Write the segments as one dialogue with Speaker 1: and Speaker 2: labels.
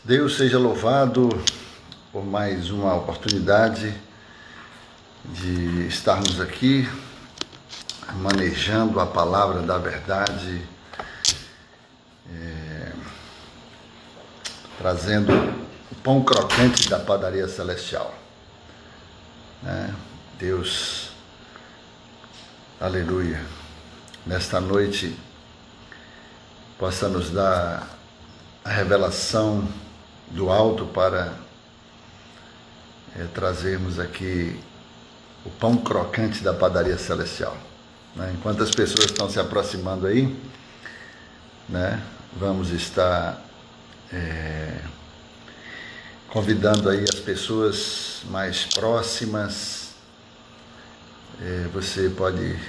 Speaker 1: Deus seja louvado por mais uma oportunidade de estarmos aqui manejando a palavra da verdade, trazendo o pão crocante da padaria celestial. Deus, aleluia, nesta noite possa nos dar a revelação do alto para trazermos aqui o pão crocante da padaria celestial. Enquanto as pessoas estão se aproximando aí, vamos estar convidando aí as pessoas mais próximas. Você pode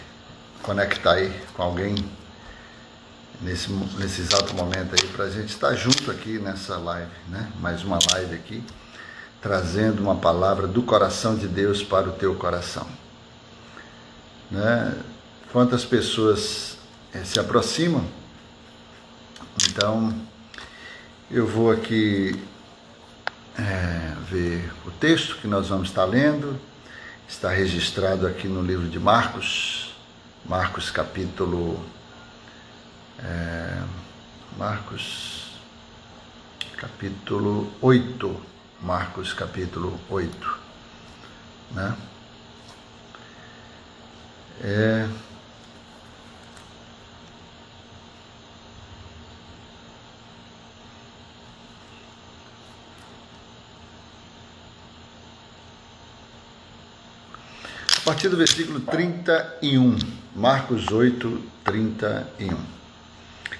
Speaker 1: conectar aí com alguém nesse exato momento aí, para a gente estar junto aqui nessa live, mais uma live aqui, trazendo uma palavra do coração de Deus para o teu coração. Quantas pessoas se aproximam, então eu vou aqui ver o texto que nós vamos estar lendo. Está registrado aqui no livro de Marcos capítulo 8, Marcos capítulo 8, a partir do versículo 31, Marcos 8, 31,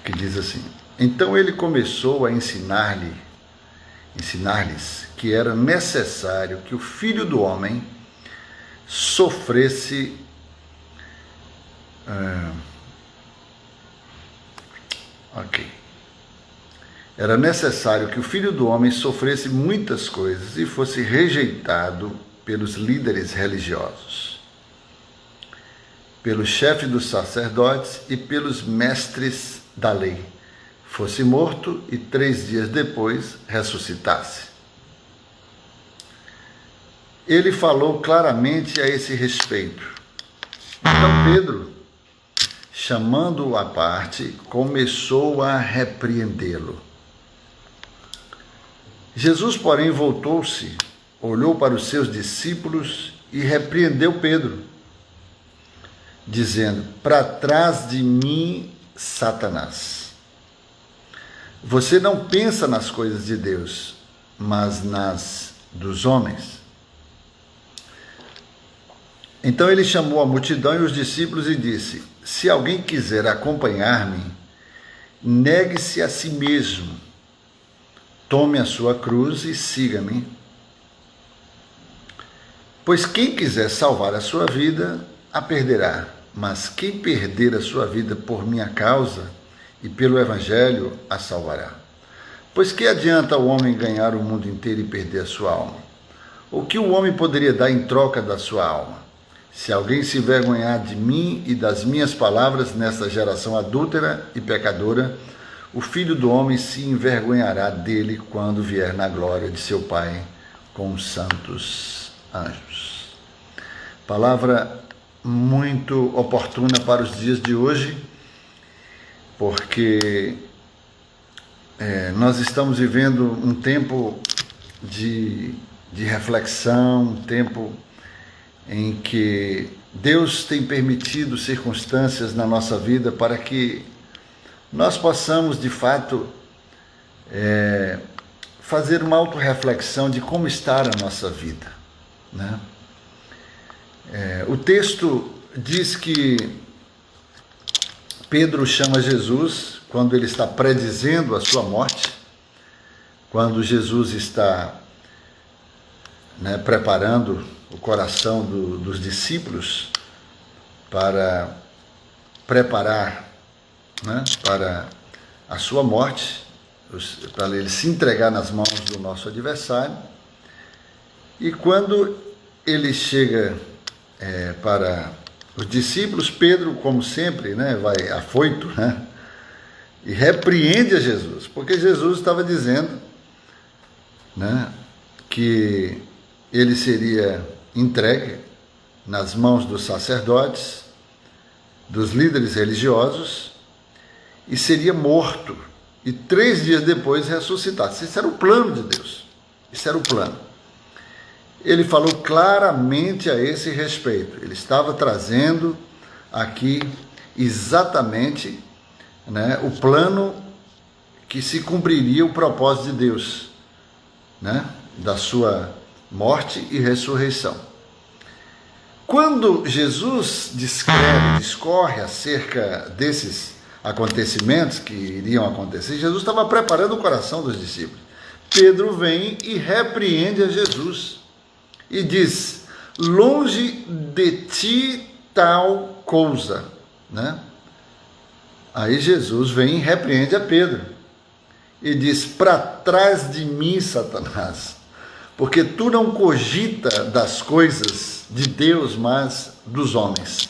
Speaker 1: que diz assim: Então ele começou a ensinar-lhes que era necessário que o Filho do Homem sofresse Era necessário que o Filho do Homem sofresse muitas coisas e fosse rejeitado pelos líderes religiosos, pelo chefe dos sacerdotes e pelos mestres da lei, fosse morto e 3 dias depois ressuscitasse. Ele falou claramente a esse respeito. Então Pedro, chamando-o à parte, começou a repreendê-lo. Jesus, porém, voltou-se, olhou para os seus discípulos e repreendeu Pedro, dizendo: Para trás de mim, Satanás. Você não pensa nas coisas de Deus, mas nas dos homens. Então ele chamou a multidão e os discípulos e disse: Se alguém quiser acompanhar-me, negue-se a si mesmo, tome a sua cruz e siga-me. Pois quem quiser salvar a sua vida, a perderá, mas quem perder a sua vida por minha causa e pelo Evangelho, a salvará. Pois que adianta o homem ganhar o mundo inteiro e perder a sua alma? O que o homem poderia dar em troca da sua alma? Se alguém se envergonhar de mim e das minhas palavras nesta geração adúltera e pecadora, o Filho do Homem se envergonhará dele quando vier na glória de seu Pai com os santos anjos. Palavra muito oportuna para os dias de hoje, porque nós estamos vivendo um tempo de reflexão, um tempo em que Deus tem permitido circunstâncias na nossa vida para que nós possamos, de fato, fazer uma autorreflexão de como está a nossa vida. O texto diz que Pedro chama Jesus quando ele está predizendo a sua morte, quando Jesus está preparando o coração dos discípulos para preparar para a sua morte, para ele se entregar nas mãos do nosso adversário. E quando ele chega para os discípulos, Pedro, como sempre, vai afoito, e repreende a Jesus, porque Jesus estava dizendo né, que ele seria entregue nas mãos dos sacerdotes, dos líderes religiosos, e seria morto, e 3 dias depois ressuscitado. Isso era o plano de Deus. Isso era o plano. Ele falou claramente a esse respeito. Ele estava trazendo aqui exatamente, né, o plano que se cumpriria o propósito de Deus, né, da sua morte e ressurreição. Quando Jesus discorre acerca desses acontecimentos que iriam acontecer, Jesus estava preparando o coração dos discípulos. Pedro vem e repreende a Jesus e diz: longe de ti tal coisa, né? Aí Jesus vem e repreende a Pedro e diz: para trás de mim, Satanás, porque tu não cogita das coisas de Deus, mas dos homens.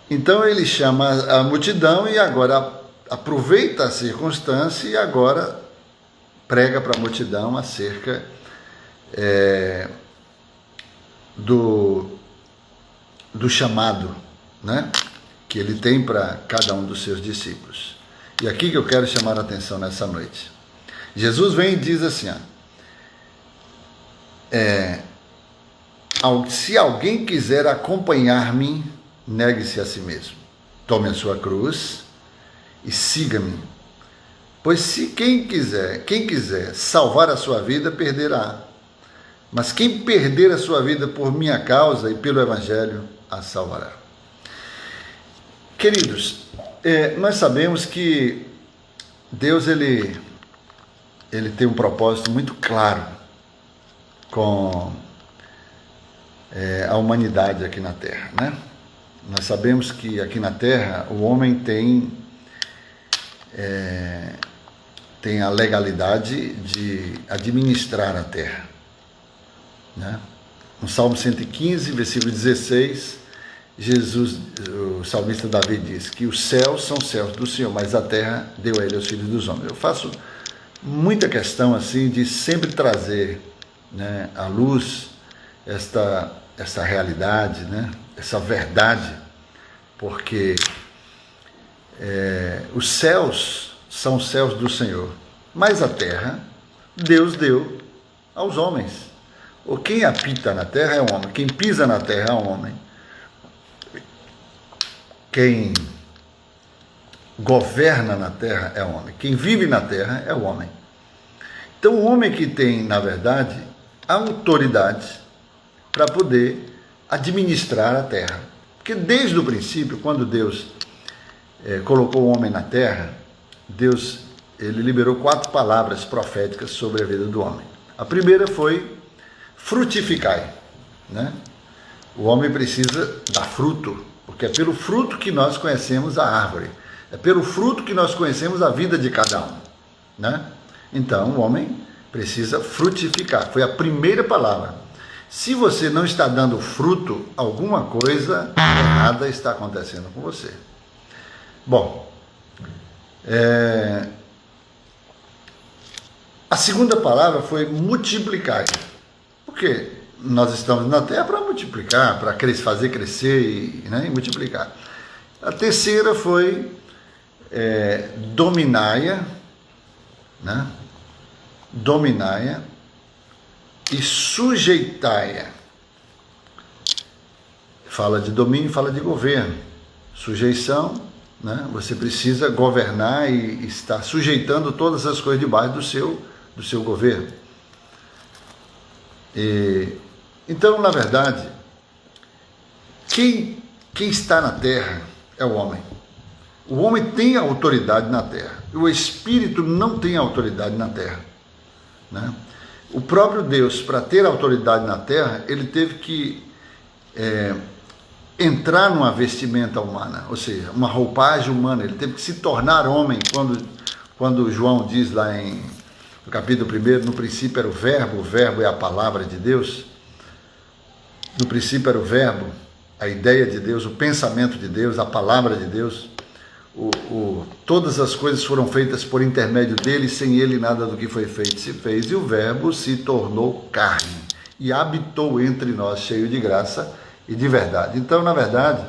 Speaker 1: Então ele chama a multidão e agora aproveita a circunstância e agora prega para a multidão acerca do chamado, né, que ele tem para cada um dos seus discípulos. E aqui que eu quero chamar a atenção nessa noite. Jesus vem e diz assim, se alguém quiser acompanhar-me, negue-se a si mesmo, tome a sua cruz e siga-me. Pois se quem quiser salvar a sua vida, perderá. Mas quem perder a sua vida por minha causa e pelo Evangelho, a salvará. Queridos, nós sabemos que Deus ele tem um propósito muito claro com a humanidade aqui na Terra, né? Nós sabemos que aqui na Terra o homem tem a legalidade de administrar a Terra, né? No Salmo 115, versículo 16, o salmista Davi diz que os céus são céus do Senhor, mas a terra deu a ele aos filhos dos homens. Eu faço muita questão assim de sempre trazer, né, à luz essa realidade, né, essa verdade, porque os céus são os céus do Senhor, mas a terra Deus deu aos homens. Ou quem habita na terra é o homem, quem pisa na terra é o homem. Quem governa na terra é o homem. Quem vive na terra é o homem. Então, o homem que tem, na verdade, autoridade para poder administrar a terra. Porque desde o princípio, quando Deus colocou o homem na terra, Deus ele liberou 4 palavras proféticas sobre a vida do homem. A primeira foi frutificai, né? O homem precisa dar fruto, porque é pelo fruto que nós conhecemos a árvore, é pelo fruto que nós conhecemos a vida de cada um, né? Então o homem precisa frutificar, foi a primeira palavra. Se você não está dando fruto, alguma coisa errada está acontecendo com você. Bom, a segunda palavra foi multiplicar, porque nós estamos na terra para multiplicar, para fazer crescer e multiplicar. A terceira foi dominaia, né? Dominaia e sujeitai-a. Fala de domínio, fala de governo. Sujeição, né? Você precisa governar e estar sujeitando todas as coisas debaixo do seu governo. Então, na verdade, quem está na terra é o homem. O homem tem autoridade na terra. O espírito não tem autoridade na terra, né? O próprio Deus, para ter autoridade na terra, ele teve que entrar numa vestimenta humana, ou seja, uma roupagem humana. Ele teve que se tornar homem. Quando João diz lá no capítulo 1, no princípio era o verbo é a palavra de Deus. No princípio era o verbo, a ideia de Deus, o pensamento de Deus, a palavra de Deus. todas as coisas foram feitas por intermédio dele, sem ele nada do que foi feito se fez, e o Verbo se tornou carne e habitou entre nós, cheio de graça e de verdade. Então, na verdade,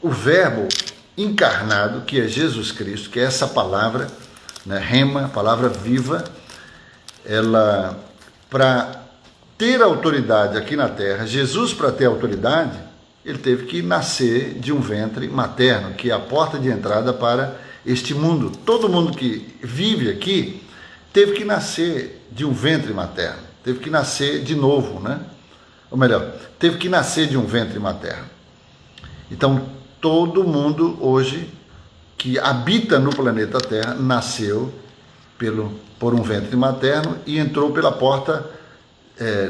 Speaker 1: o Verbo encarnado, que é Jesus Cristo, que é essa palavra, né, rema, palavra viva, ela, para ter autoridade aqui na terra, Jesus, para ter autoridade, ele teve que nascer de um ventre materno, que é a porta de entrada para este mundo. Todo mundo que vive aqui teve que nascer de um ventre materno, teve que nascer de novo, né? Ou melhor, teve que nascer de um ventre materno. Então, todo mundo hoje que habita no planeta Terra nasceu por um ventre materno e entrou pela porta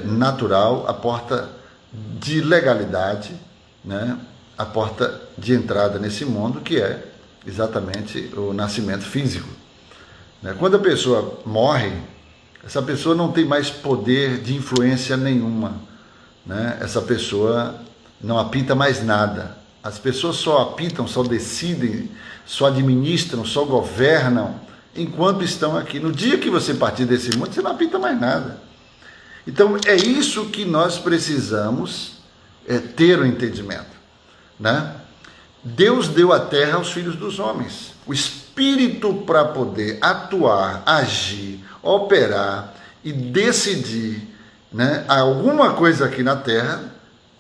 Speaker 1: natural, a porta de legalidade, né? A porta de entrada nesse mundo, que é exatamente o nascimento físico. Né? Quando a pessoa morre, essa pessoa não tem mais poder de influência nenhuma, né? Essa pessoa não apita mais nada. As pessoas só apitam, só decidem, só administram, só governam enquanto estão aqui. No dia que você partir desse mundo, você não apita mais nada. Então, é isso que nós precisamos ter o entendimento, né? Deus deu a terra aos filhos dos homens. O Espírito, para poder atuar, agir, operar e decidir, né, alguma coisa aqui na terra,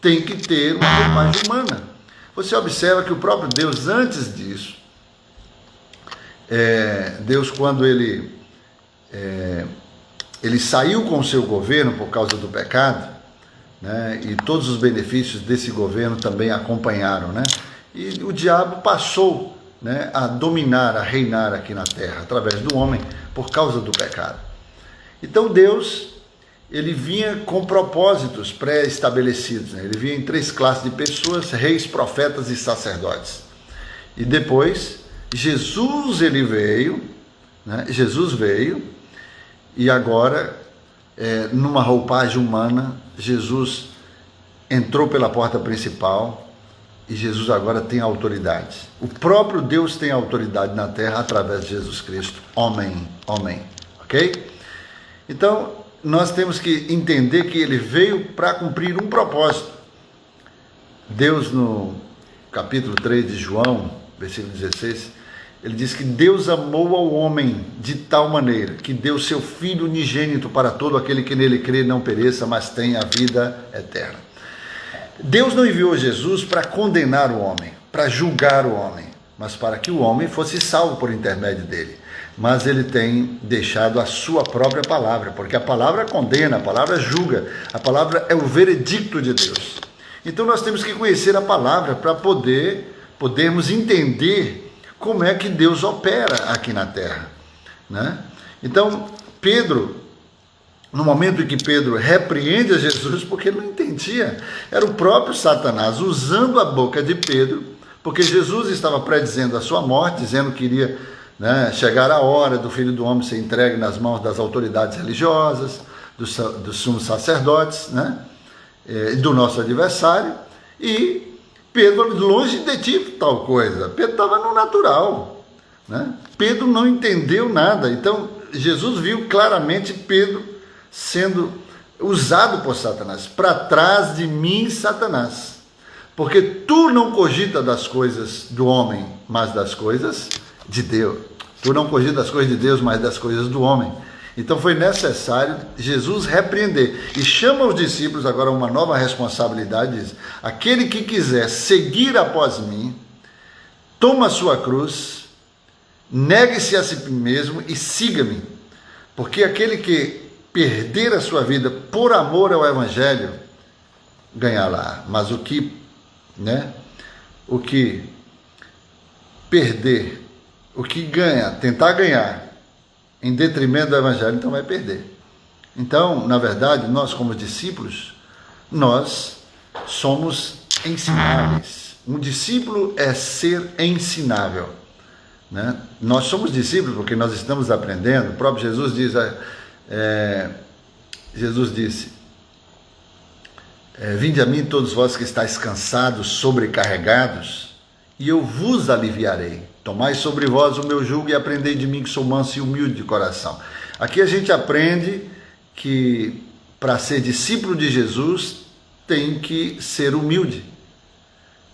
Speaker 1: tem que ter uma roupagem humana. Você observa que o próprio Deus, antes disso, Deus, quando ele saiu com o seu governo por causa do pecado, né, e todos os benefícios desse governo também acompanharam, né, e o diabo passou, né, a dominar, a reinar aqui na terra, através do homem, por causa do pecado. Então Deus, ele vinha com propósitos pré-estabelecidos, né? Ele vinha em 3 classes de pessoas: reis, profetas e sacerdotes. E depois, Jesus, ele veio, né? Jesus veio, e agora, numa roupagem humana, Jesus entrou pela porta principal, e Jesus agora tem autoridade. O próprio Deus tem autoridade na terra através de Jesus Cristo, homem, ok? Então, nós temos que entender que ele veio para cumprir um propósito. Deus, no capítulo 3 de João, versículo 16, ele diz que Deus amou ao homem de tal maneira que deu seu Filho unigênito para todo aquele que nele crê não pereça, mas tenha a vida eterna. Deus não enviou Jesus para condenar o homem, para julgar o homem, mas para que o homem fosse salvo por intermédio dele. Mas ele tem deixado a sua própria palavra, porque a palavra condena, a palavra julga, a palavra é o veredicto de Deus. Então nós temos que conhecer a palavra para podermos entender como é que Deus opera aqui na terra, né? Então, Pedro, no momento em que Pedro repreende a Jesus, porque ele não entendia, era o próprio Satanás usando a boca de Pedro, porque Jesus estava predizendo a sua morte, dizendo que iria, né, chegar a hora do Filho do Homem ser entregue nas mãos das autoridades religiosas, dos sumos sacerdotes, né, do nosso adversário, e Pedro, longe de ti tal coisa, Pedro estava no natural, né? Pedro não entendeu nada. Então Jesus viu claramente Pedro sendo usado por Satanás. Para trás de mim, Satanás, porque tu não cogita das coisas do homem, mas das coisas de Deus. Tu não cogita das coisas de Deus, mas das coisas do homem. Então foi necessário Jesus repreender, e chama os discípulos agora a uma nova responsabilidade. Diz: aquele que quiser seguir após mim, toma a sua cruz, negue-se a si mesmo e siga-me, porque aquele que perder a sua vida por amor ao evangelho, ganhará. Mas o que perder, o que tentar ganhar em detrimento do evangelho, então vai perder. Então, na verdade, nós como discípulos, nós somos ensináveis. Um discípulo é ser ensinável, né? Nós somos discípulos porque nós estamos aprendendo. O próprio Jesus diz, Jesus disse: vinde a mim todos vós que estáis cansados, sobrecarregados, e eu vos aliviarei. Tomai sobre vós o meu jugo e aprendei de mim, que sou manso e humilde de coração. Aqui a gente aprende que para ser discípulo de Jesus tem que ser humilde,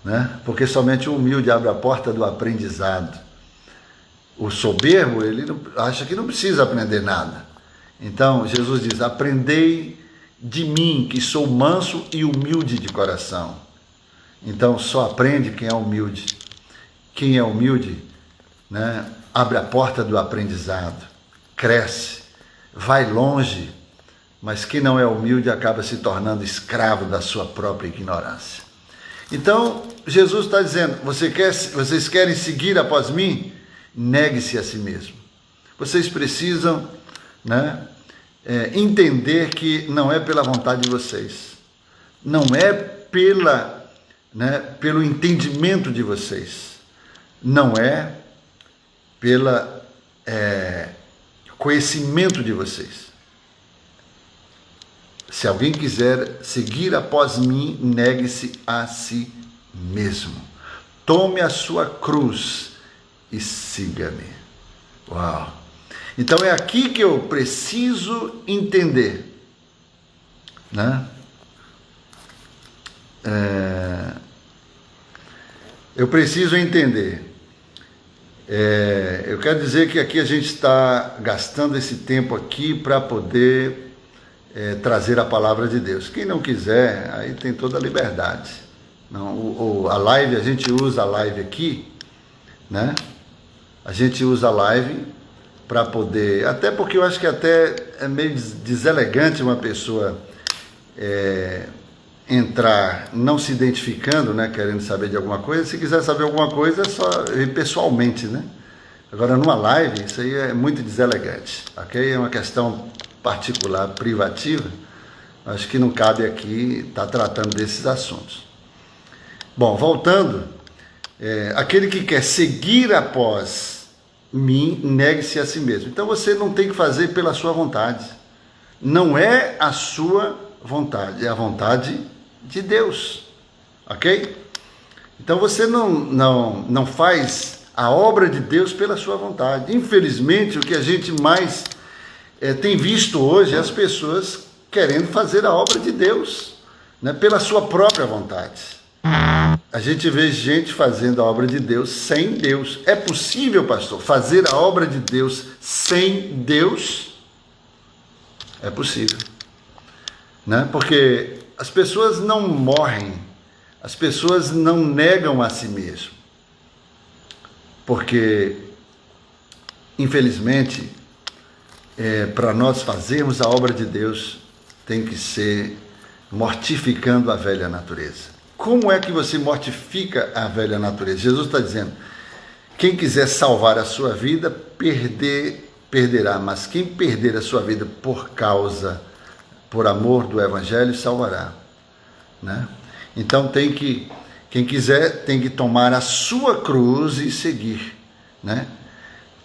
Speaker 1: né? Porque somente o humilde abre a porta do aprendizado. O soberbo, ele acha que não precisa aprender nada. Então Jesus diz: aprendei de mim, que sou manso e humilde de coração. Então só aprende quem é humilde. Quem é humilde, né, abre a porta do aprendizado, cresce, vai longe, mas quem não é humilde acaba se tornando escravo da sua própria ignorância. Então, Jesus está dizendo: vocês querem seguir após mim? Negue-se a si mesmo. Vocês precisam, né, entender que não é pela vontade de vocês, não é pelo entendimento de vocês, não é pelo conhecimento de vocês. Se alguém quiser seguir após mim, negue-se a si mesmo. Tome a sua cruz e siga-me. Uau! Então é aqui que eu preciso entender, né? Eu preciso entender. Eu quero dizer que aqui a gente está gastando esse tempo aqui para poder trazer a palavra de Deus. Quem não quiser, aí tem toda a liberdade. Não, a live, a gente usa a live aqui, né? A gente usa a live para poder, até porque eu acho que até é meio deselegante uma pessoa entrar não se identificando, né, querendo saber de alguma coisa. Se quiser saber alguma coisa, é só ir pessoalmente, né? Agora, numa live, isso aí é muito deselegante, ok? É uma questão particular, privativa. Acho que não cabe aqui estar tratando desses assuntos. Bom, voltando, aquele que quer seguir após mim, negue-se a si mesmo. Então, você não tem que fazer pela sua vontade. Não é a sua vontade, é a vontade de Deus, ok? Então você não faz a obra de Deus pela sua vontade. Infelizmente, o que a gente mais tem visto hoje é as pessoas querendo fazer a obra de Deus, né, pela sua própria vontade. A gente vê gente fazendo a obra de Deus sem Deus. É possível, pastor, fazer a obra de Deus sem Deus? É possível, né? Porque as pessoas não morrem, as pessoas não negam a si mesmo, porque, infelizmente, para nós fazermos a obra de Deus, tem que ser mortificando a velha natureza. Como é que você mortifica a velha natureza? Jesus está dizendo: quem quiser salvar a sua vida, perderá, mas quem perder a sua vida por amor do Evangelho, salvará, né? Então quem quiser tem que tomar a sua cruz e seguir, né?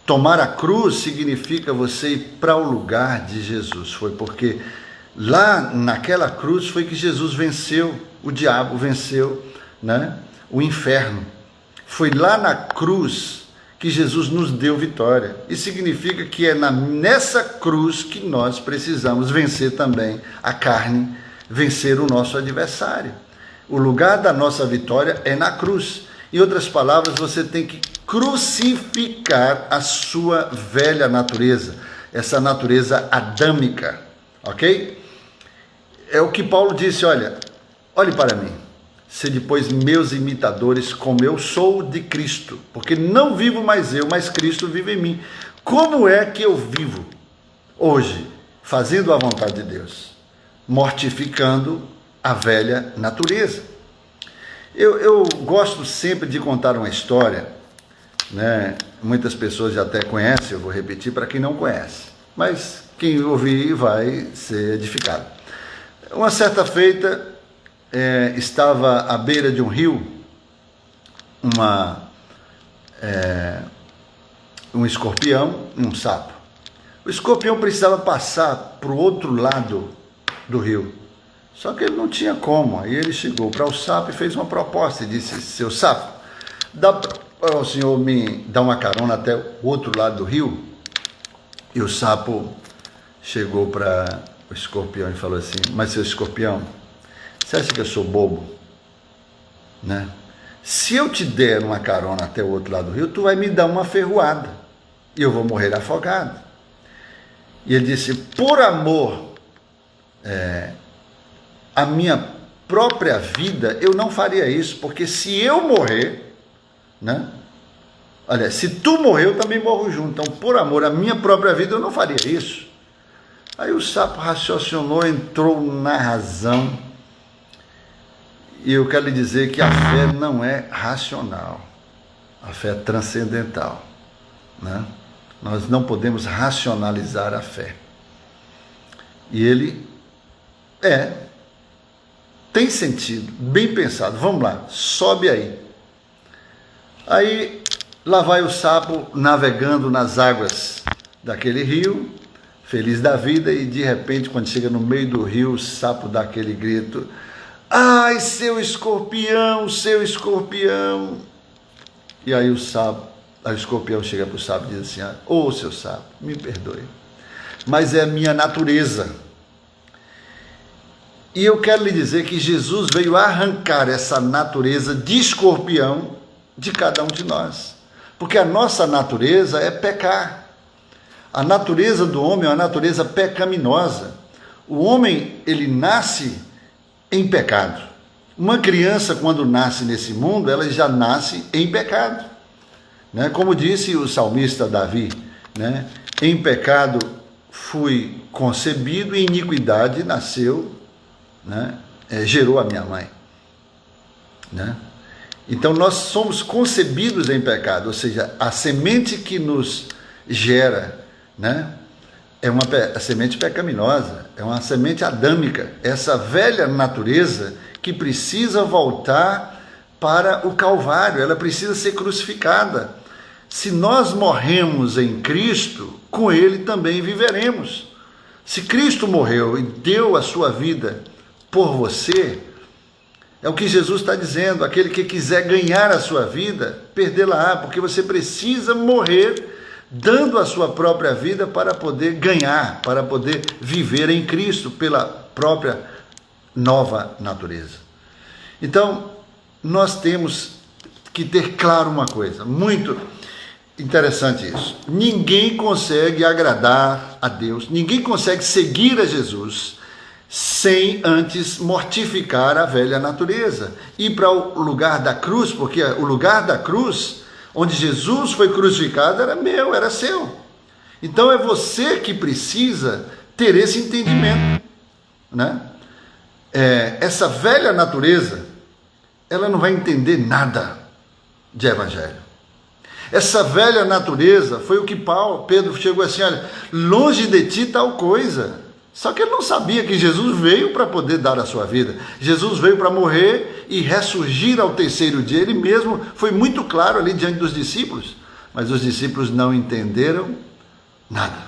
Speaker 1: Tomar a cruz significa você ir para o lugar de Jesus. Foi porque lá naquela cruz foi que Jesus venceu o diabo, venceu, né, o inferno. Foi lá na cruz que Jesus nos deu vitória. Isso significa que é nessa cruz que nós precisamos vencer também a carne, vencer o nosso adversário. O lugar da nossa vitória é na cruz. Em outras palavras, você tem que crucificar a sua velha natureza, essa natureza adâmica, ok? É o que Paulo disse: olhe para mim, sede depois meus imitadores, como eu sou de Cristo, porque não vivo mais eu, mas Cristo vive em mim. Como é que eu vivo hoje? Fazendo a vontade de Deus, mortificando a velha natureza. Eu gosto sempre de contar uma história, né? Muitas pessoas já até conhecem, eu vou repetir para quem não conhece, mas quem ouvir vai ser edificado. Uma certa feita, estava à beira de um rio um escorpião e um sapo. O escorpião precisava passar para o outro lado do rio, só que ele não tinha como. Aí ele chegou para o sapo e fez uma proposta e disse: seu sapo, dá para o senhor me dar uma carona até o outro lado do rio? E o sapo chegou para o escorpião e falou assim: mas seu escorpião, você acha que eu sou bobo? Né? Se eu te der uma carona até o outro lado do rio, tu vai me dar uma ferroada e eu vou morrer afogado. E ele disse: por amor à minha própria vida, eu não faria isso, porque se eu morrer, né? Olha, se tu morrer, eu também morro junto. Então, por amor à minha própria vida, eu não faria isso. Aí o sapo raciocinou, entrou na razão. E eu quero lhe dizer que a fé não é racional. A fé é transcendental, né? Nós não podemos racionalizar a fé. E ele tem sentido, bem pensado. Vamos lá, sobe aí. Aí lá vai o sapo navegando nas águas daquele rio, feliz da vida, e de repente, quando chega no meio do rio, o sapo dá aquele grito: ai, seu escorpião, seu escorpião. E aí o escorpião chega para o sapo e diz assim: ô seu sapo, me perdoe, mas é a minha natureza. E eu quero lhe dizer que Jesus veio arrancar essa natureza de escorpião de cada um de nós. Porque a nossa natureza é pecar. A natureza do homem é uma natureza pecaminosa. O homem, ele nasce em pecado. Uma criança, quando nasce nesse mundo, ela já nasce em pecado, né? Como disse o salmista Davi, né? Em pecado fui concebido, em iniquidade nasceu, né? Gerou a minha mãe, né? Então nós somos concebidos em pecado, ou seja, a semente que nos gera, né? É uma semente pecaminosa, é uma semente adâmica, essa velha natureza que precisa voltar para o Calvário, ela precisa ser crucificada. Se nós morremos em Cristo, com Ele também viveremos. Se Cristo morreu e deu a sua vida por você, é o que Jesus está dizendo: aquele que quiser ganhar a sua vida, perdê-la-á, porque você precisa morrer dando a sua própria vida para poder ganhar, para poder viver em Cristo pela própria nova natureza. Então, nós temos que ter claro uma coisa, muito interessante isso: ninguém consegue agradar a Deus, ninguém consegue seguir a Jesus sem antes mortificar a velha natureza, ir para o lugar da cruz, porque o lugar da cruz, onde Jesus foi crucificado, era meu, era seu. Então é você que precisa ter esse entendimento, né? Essa velha natureza, ela não vai entender nada de evangelho. Essa velha natureza foi o que Pedro chegou assim: olha, longe de ti tal coisa. Só que ele não sabia que Jesus veio para poder dar a sua vida. Jesus veio para morrer e ressurgir ao terceiro dia. Ele mesmo foi muito claro ali diante dos discípulos, mas os discípulos não entenderam nada.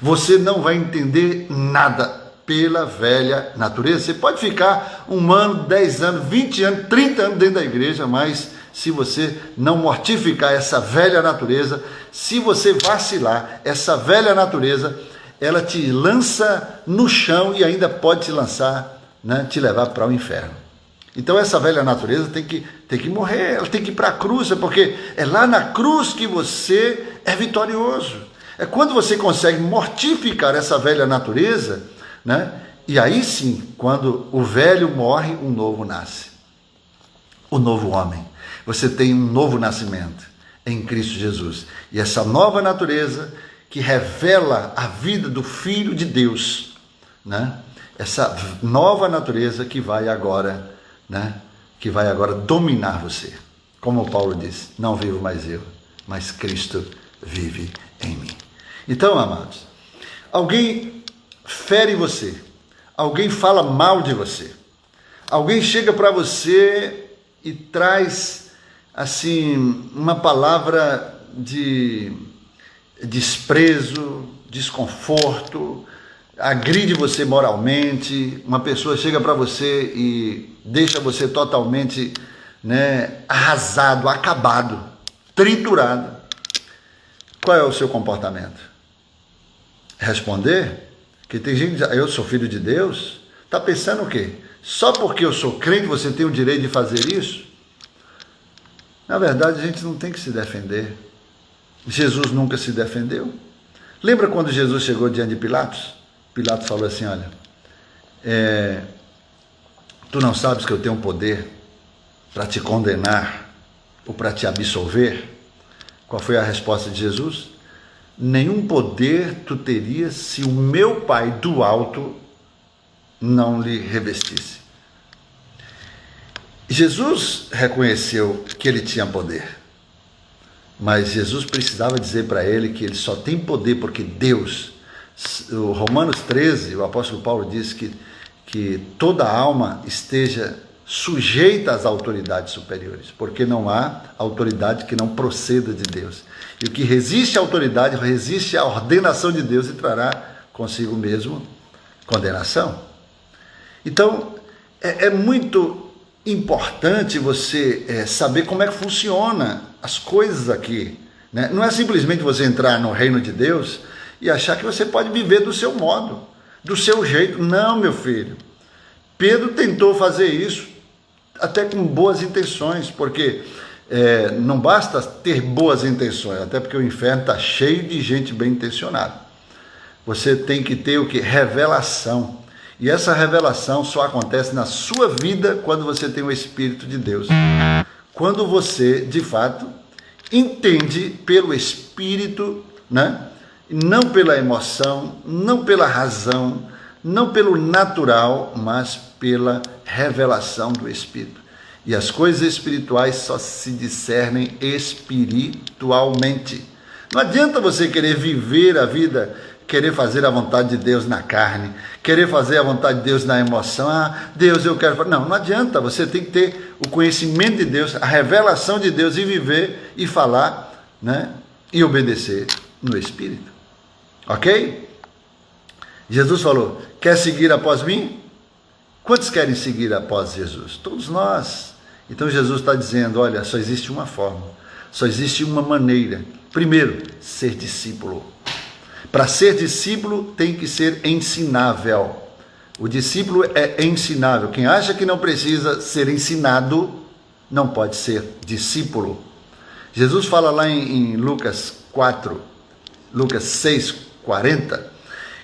Speaker 1: Você não vai entender nada pela velha natureza. Você pode ficar 1 ano, 10 anos, 20 anos, 30 anos dentro da igreja, mas se você não mortificar essa velha natureza, se você vacilar, essa velha natureza, ela te lança no chão e ainda pode te lançar, né, te levar para o inferno. Então essa velha natureza tem que morrer, ela tem que ir para a cruz, porque é lá na cruz que você é vitorioso. É quando você consegue mortificar essa velha natureza, né, e aí sim, quando o velho morre, um novo nasce. O novo homem. Você tem um novo nascimento em Cristo Jesus. E essa nova natureza que revela a vida do Filho de Deus, né? Essa nova natureza que vai agora, né? Que vai agora dominar você. Como Paulo diz: não vivo mais eu, mas Cristo vive em mim. Então, amados, alguém fere você, alguém fala mal de você, alguém chega para você e traz assim uma palavra de desprezo, desconforto, agride você moralmente. Uma pessoa chega para você e deixa você totalmente né, arrasado, acabado, triturado, qual é o seu comportamento? Responder? Que tem gente que diz, eu sou filho de Deus? Está pensando o quê? Só porque eu sou crente você tem o direito de fazer isso? Na verdade, a gente não tem que se defender. Jesus nunca se defendeu. Lembra quando Jesus chegou diante de Pilatos? Pilatos falou assim, olha, tu não sabes que eu tenho poder para te condenar ou para te absolver? Qual foi a resposta de Jesus? Nenhum poder tu terias se o meu Pai do alto não lhe revestisse. Jesus reconheceu que ele tinha poder, mas Jesus precisava dizer para ele que ele só tem poder porque Deus, o Romanos 13, o apóstolo Paulo diz que toda alma esteja sujeita às autoridades superiores, porque não há autoridade que não proceda de Deus. E o que resiste à autoridade, resiste à ordenação de Deus e trará consigo mesmo condenação. Então, é muito importante você saber como é que funciona as coisas aqui, né? Não é simplesmente você entrar no reino de Deus e achar que você pode viver do seu modo, do seu jeito. Não, meu filho. Pedro tentou fazer isso, até com boas intenções, porque não basta ter boas intenções, até porque o inferno está cheio de gente bem intencionada. Você tem que ter o que? Revelação. E essa revelação só acontece na sua vida quando você tem o Espírito de Deus. Quando você, de fato, entende pelo Espírito, né? Não pela emoção, não pela razão, não pelo natural, mas pela revelação do Espírito. E as coisas espirituais só se discernem espiritualmente. Não adianta você querer viver a vida, querer fazer a vontade de Deus na carne, querer fazer a vontade de Deus na emoção. Ah, Deus, eu quero... Não adianta. Você tem que ter o conhecimento de Deus, a revelação de Deus e viver e falar, né? E obedecer no Espírito. Ok? Jesus falou, quer seguir após mim? Quantos querem seguir após Jesus? Todos nós. Então Jesus está dizendo, olha, só existe uma forma, só existe uma maneira. Primeiro, ser discípulo. Para ser discípulo tem que ser ensinável. O discípulo é ensinável. Quem acha que não precisa ser ensinado, não pode ser discípulo. Jesus fala lá em Lucas 6:40,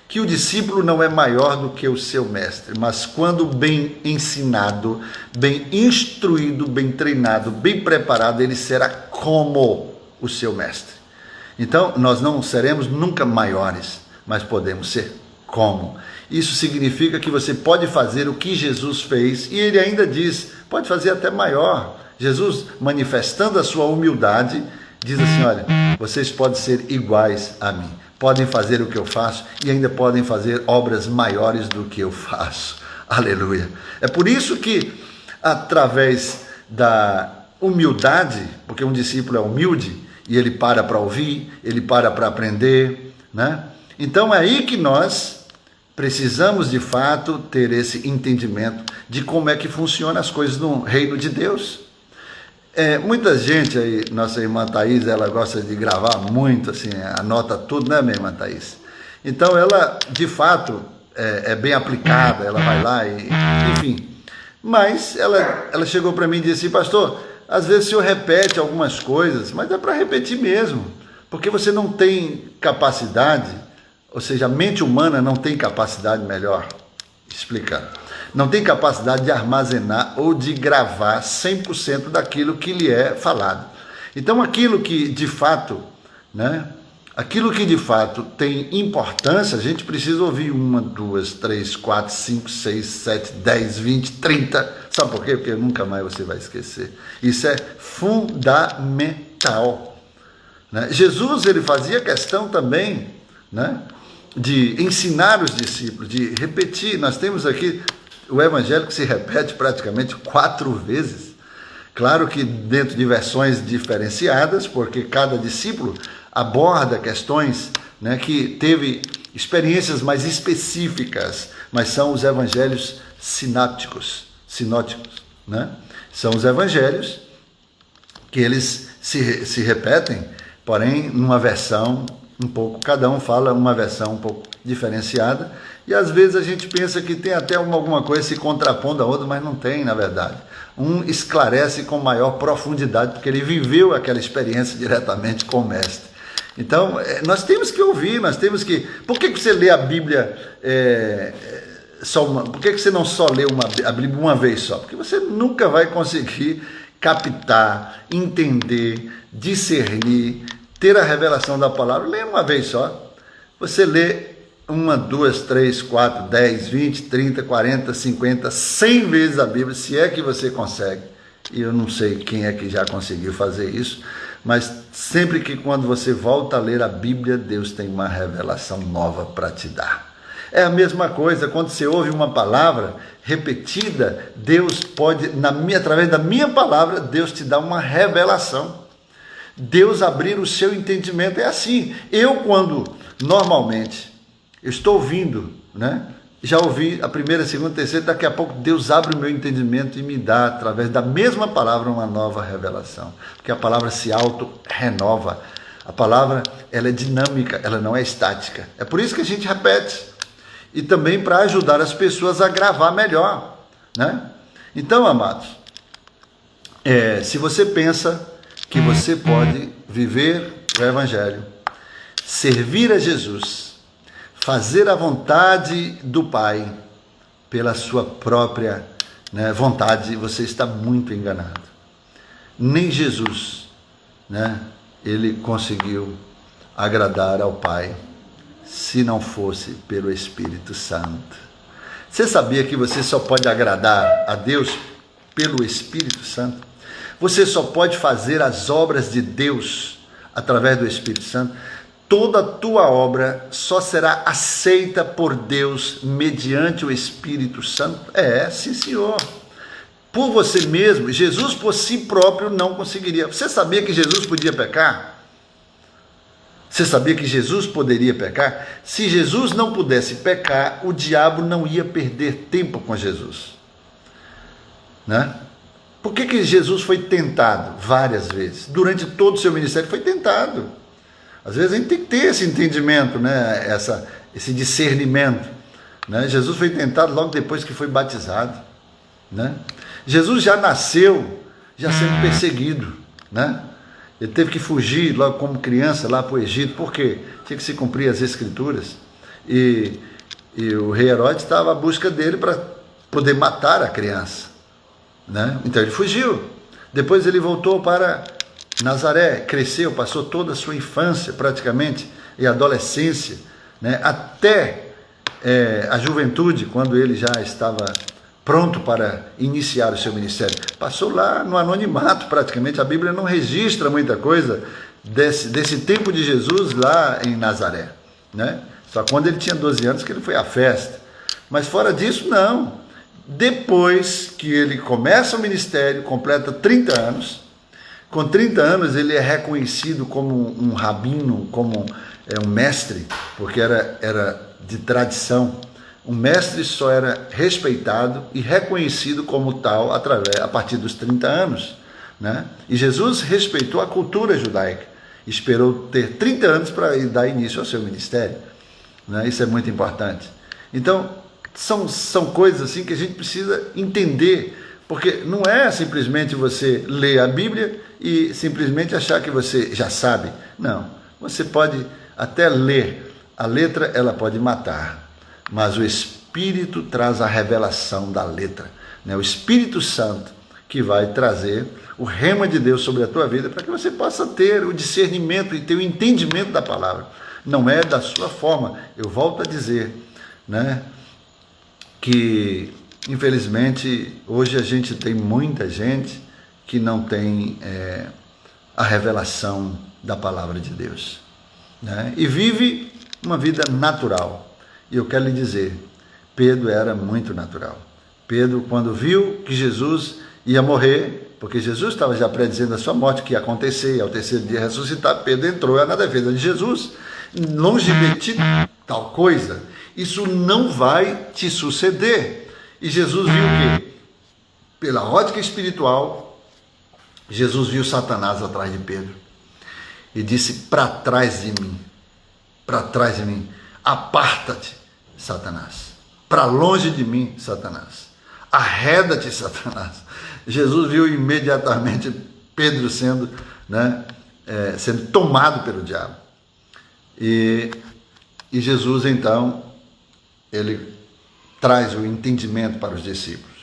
Speaker 1: que o discípulo não é maior do que o seu mestre, mas quando bem ensinado, bem instruído, bem treinado, bem preparado, ele será como o seu mestre. Então, nós não seremos nunca maiores, mas podemos ser como. Isso significa que você pode fazer o que Jesus fez, e ele ainda diz, pode fazer até maior. Jesus, manifestando a sua humildade, diz assim, olha, vocês podem ser iguais a mim. Podem fazer o que eu faço e ainda podem fazer obras maiores do que eu faço. Aleluia. É por isso que, através da humildade, porque um discípulo é humilde, e ele para ouvir, ele para aprender, né? Então é aí que nós precisamos de fato ter esse entendimento de como é que funcionam as coisas no reino de Deus. Muita gente aí, nossa irmã Thaís, ela gosta de gravar muito, assim, anota tudo, né, minha irmã Thaís? Então ela, de fato, é bem aplicada, ela vai lá e, enfim. Mas ela chegou para mim e disse, pastor, às vezes o senhor repete algumas coisas, mas é para repetir mesmo, porque você não tem capacidade, ou seja, a mente humana não tem capacidade, melhor explicando, não tem capacidade de armazenar ou de gravar 100% daquilo que lhe é falado. Então aquilo que de fato, né, aquilo que de fato tem importância, a gente precisa ouvir 1, 2, 3, 4, 5, 6, 7, 10, 20, 30. Sabe por quê? Porque nunca mais você vai esquecer. Isso é fundamental, né? Jesus, ele fazia questão também, né, de ensinar os discípulos, de repetir. Nós temos aqui o evangelho que se repete praticamente 4 vezes. Claro que dentro de versões diferenciadas, porque cada discípulo aborda questões, né, que teve experiências mais específicas, mas são os evangelhos sinóticos, né? São os evangelhos, que eles se repetem, porém numa versão um pouco, cada um fala uma versão um pouco diferenciada, e às vezes a gente pensa que tem até alguma coisa se contrapondo a outra, mas não tem, na verdade. Um esclarece com maior profundidade, porque ele viveu aquela experiência diretamente com o mestre. Então, nós temos que ouvir, nós temos que... Por que você lê a Bíblia por que você não só lê a Bíblia uma vez só? Porque você nunca vai conseguir captar, entender, discernir, ter a revelação da palavra. Lê uma vez só. Você lê 1, 2, 3, 4, 10, 20, 30, 40, 50, 100 vezes a Bíblia, se é que você consegue. E eu não sei quem é que já conseguiu fazer isso, mas sempre que quando você volta a ler a Bíblia, Deus tem uma revelação nova para te dar. É a mesma coisa quando você ouve uma palavra repetida, Deus pode, através da minha palavra, Deus te dá uma revelação. Deus abrir o seu entendimento. É assim. Eu, quando normalmente eu estou ouvindo, né? Já ouvi a primeira, a segunda, a terceira, daqui a pouco Deus abre o meu entendimento e me dá, através da mesma palavra, uma nova revelação. Porque a palavra se auto-renova. A palavra, ela é dinâmica, ela não é estática. É por isso que a gente repete. E também para ajudar as pessoas a gravar melhor, né? Então, amados, se você pensa que você pode viver o Evangelho, servir a Jesus, fazer a vontade do Pai pela sua própria, né, vontade, você está muito enganado. Nem Jesus, né, ele conseguiu agradar ao Pai se não fosse pelo Espírito Santo. Você sabia que você só pode agradar a Deus pelo Espírito Santo? Você só pode fazer as obras de Deus através do Espírito Santo. Toda a tua obra só será aceita por Deus mediante o Espírito Santo. Sim, senhor. Por você mesmo, Jesus por si próprio não conseguiria. Você sabia que Jesus podia pecar? Você sabia que Jesus poderia pecar? Se Jesus não pudesse pecar, o diabo não ia perder tempo com Jesus, né? Por que Jesus foi tentado várias vezes? Durante todo o seu ministério foi tentado. Às vezes a gente tem que ter esse entendimento, né? Esse discernimento, né? Jesus foi tentado logo depois que foi batizado, né? Jesus já nasceu já sendo perseguido, né? Ele teve que fugir logo como criança lá para o Egito. Por quê? Tinha que se cumprir as escrituras. E o rei Herodes estava à busca dele para poder matar a criança, né? Então ele fugiu. Depois ele voltou para Nazaré, cresceu, passou toda a sua infância praticamente e adolescência, né? Até a juventude, quando ele já estava pronto para iniciar o seu ministério. Passou lá no anonimato praticamente. A Bíblia não registra muita coisa desse tempo de Jesus lá em Nazaré, né? Só quando ele tinha 12 anos que ele foi à festa. Mas fora disso, não. Depois que ele começa o ministério, completa 30 anos, com 30 anos ele é reconhecido como um rabino, como um mestre, porque era de tradição. Um mestre só era respeitado e reconhecido como tal a partir dos 30 anos, né? E Jesus respeitou a cultura judaica, esperou ter 30 anos para dar início ao seu ministério, né? Isso é muito importante. Então, são coisas assim que a gente precisa entender, porque não é simplesmente você ler a Bíblia e simplesmente achar que você já sabe. Não, você pode até ler, a letra ela pode matar, mas o Espírito traz a revelação da letra, né? O Espírito Santo que vai trazer o rema de Deus sobre a tua vida para que você possa ter o discernimento e ter o entendimento da palavra. Não é da sua forma. Eu volto a dizer, né, que infelizmente hoje a gente tem muita gente que não tem a revelação da palavra de Deus, né? E vive uma vida natural. E eu quero lhe dizer, Pedro era muito natural. Pedro, quando viu que Jesus ia morrer, porque Jesus estava já predizendo a sua morte, que ia acontecer, e ao terceiro dia ressuscitar, Pedro entrou na defesa de Jesus. Longe de ti tal coisa, isso não vai te suceder. E Jesus viu o quê? pela ótica espiritual, Jesus viu Satanás atrás de Pedro e disse: para trás de mim, aparta-te, Satanás, para longe de mim, Satanás, arreda-te, Satanás. Jesus viu imediatamente Pedro sendo tomado pelo diabo. E Jesus, então, ele traz o entendimento para os discípulos.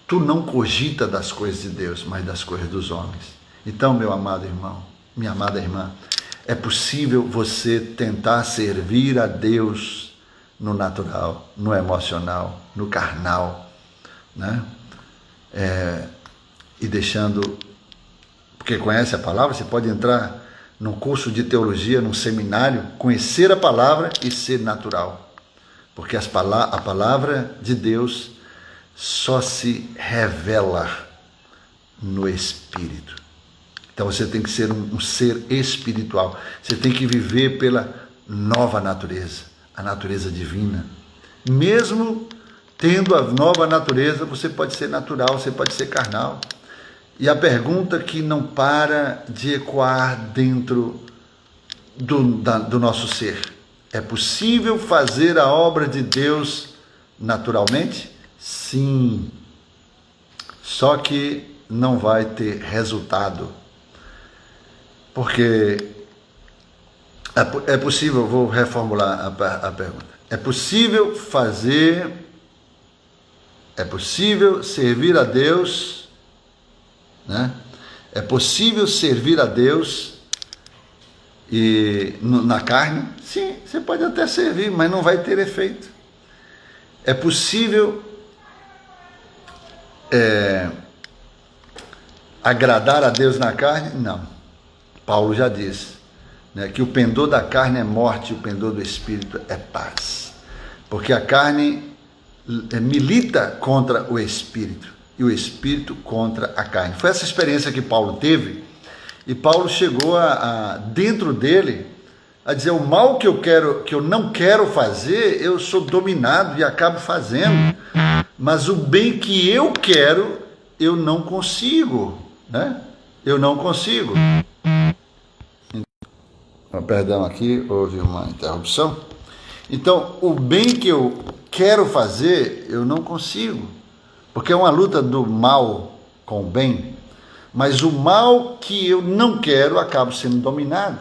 Speaker 1: Tu não cogita das coisas de Deus, mas das coisas dos homens. Então, meu amado irmão, minha amada irmã, é possível você tentar servir a Deus no natural, no emocional, no carnal, né? E deixando, porque conhece a palavra, você pode entrar num curso de teologia, num seminário, conhecer a palavra e ser natural, porque a palavra de Deus só se revela no Espírito. Então você tem que ser um ser espiritual, você tem que viver pela nova natureza, a natureza divina. Mesmo tendo a nova natureza, você pode ser natural, você pode ser carnal. E a pergunta que não para de ecoar dentro do nosso ser: é possível fazer a obra de Deus naturalmente? Sim. Só que não vai ter resultado. Porque é possível, vou reformular a pergunta. É possível servir a Deus, né? É possível servir a Deus na carne? Sim, você pode até servir, mas não vai ter efeito. É possível agradar a Deus na carne? Não. Paulo já disse, né, que o pendor da carne é morte, o pendor do Espírito é paz. Porque a carne milita contra o Espírito e o Espírito contra a carne. Foi essa experiência que Paulo teve, e Paulo chegou dentro dele a dizer: o mal que eu não quero fazer, eu sou dominado e acabo fazendo, mas o bem que eu quero, eu não consigo, né? Eu não consigo. Perdão, aqui houve uma interrupção. Então, o bem que eu quero fazer, eu não consigo, porque é uma luta do mal com o bem, mas o mal que eu não quero, acaba sendo dominado.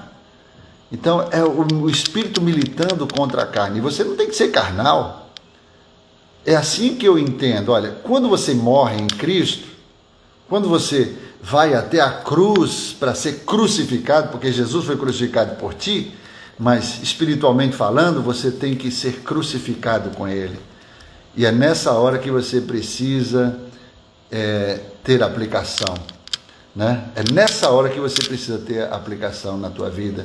Speaker 1: Então, é o espírito militando contra a carne. E você não tem que ser carnal. É assim que eu entendo. Olha, quando você morre em Cristo, quando você vai até a cruz para ser crucificado, porque Jesus foi crucificado por ti, mas espiritualmente falando, você tem que ser crucificado com Ele. E é nessa hora que você precisa ter aplicação, né? É nessa hora que você precisa ter aplicação na tua vida,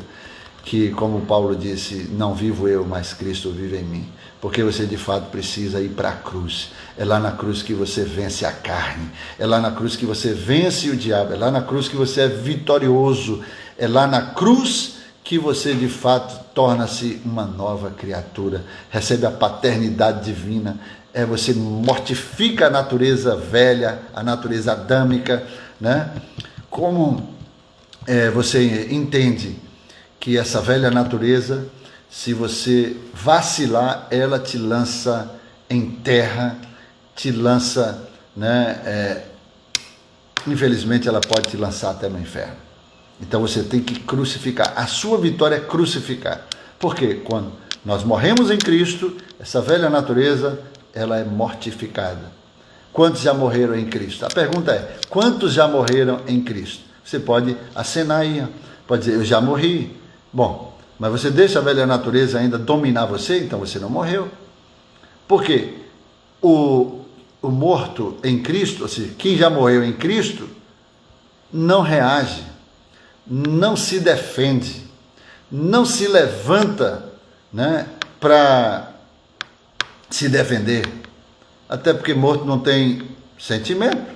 Speaker 1: que, como Paulo disse, não vivo eu, mas Cristo vive em mim. Porque você de fato precisa ir para a cruz. É lá na cruz que você vence a carne, é lá na cruz que você vence o diabo, é lá na cruz que você é vitorioso, é lá na cruz que você de fato torna-se uma nova criatura, recebe a paternidade divina. Você mortifica a natureza velha, a natureza adâmica, né? Como você entende que essa velha natureza, se você vacilar, ela te lança em terra, te lança, né? Infelizmente ela pode te lançar até no inferno. Então você tem que crucificar. A sua vitória é crucificar. Porque quando nós morremos em Cristo, essa velha natureza, ela é mortificada. Quantos já morreram em Cristo? A pergunta é: quantos já morreram em Cristo? Você pode acenar aí, pode dizer: eu já morri. Bom, mas você deixa a velha natureza ainda dominar você, então você não morreu. Por quê? O morto em Cristo, ou seja, quem já morreu em Cristo, não reage, não se defende, não se levanta, né, para se defender. Até porque morto não tem sentimento,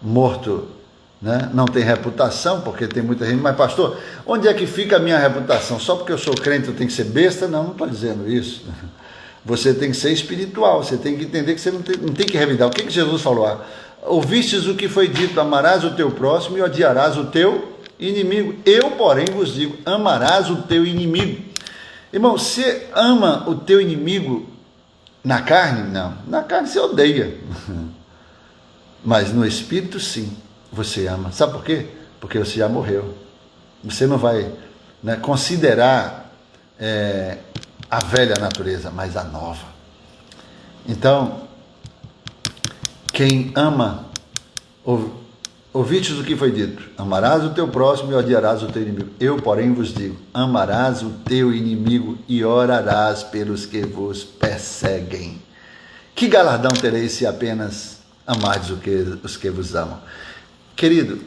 Speaker 1: morto, né, não tem reputação, porque tem muita gente: mas pastor, onde é que fica a minha reputação? Só porque eu sou crente eu tenho que ser besta? Não, não estou dizendo isso. você tem que ser espiritual, você tem que entender que você não tem que revidar. O que Jesus falou? Ouvistes o que foi dito, amarás o teu próximo e odiarás o teu inimigo. Eu, porém, vos digo, amarás o teu inimigo. Irmão, você ama o teu inimigo na carne? Não. Na carne você odeia. Mas no espírito, sim, você ama. Sabe por quê? Porque você já morreu. Você não vai, né, considerar a velha natureza, mas a nova. Então, quem ama, ouvistes o que foi dito, amarás o teu próximo e odiarás o teu inimigo. Eu, porém, vos digo, amarás o teu inimigo e orarás pelos que vos perseguem. Que galardão tereis se apenas amardes os que vos amam? Querido,